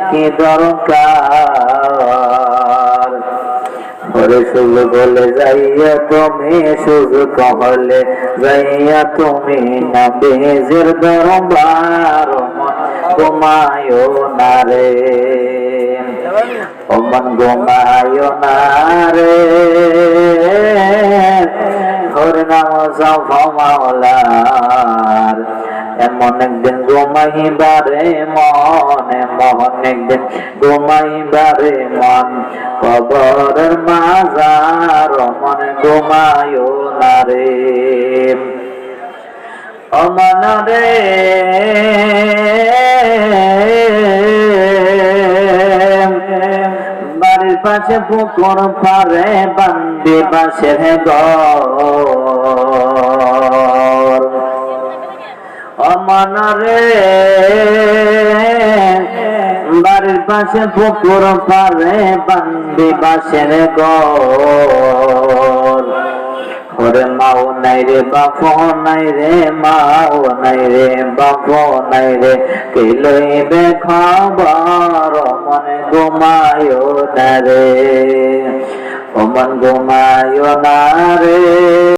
কি দরকার ওরে সুযোগ হলে যাইয়া তুমি সুযোগ হলে যাইয়া তুমি নবীজির দরবার ঘুমায়ো না রে ও মন ঘুমায়ো না রে হরি নাম জপ মাওলার এমন একদিন ঘুমাইবারে মন এমন একদিন ঘুমাইবারে মন কবরের মাজার মন ঘুমায়ো না রে ও মন রে বাড়ির পাশে পুকুর পারে বান্দি পাশের ঘর ও মন রে বাড়ির পাশে পুকুর পারে বান্দি পাশের ঘর ওরে মাও নাই রে বাপো নাই রে মাও নাই রে বাপো নাই রে কে লইবে খবর মন ঘুমায়ো না রে ও মন ঘুমায়ো না রে।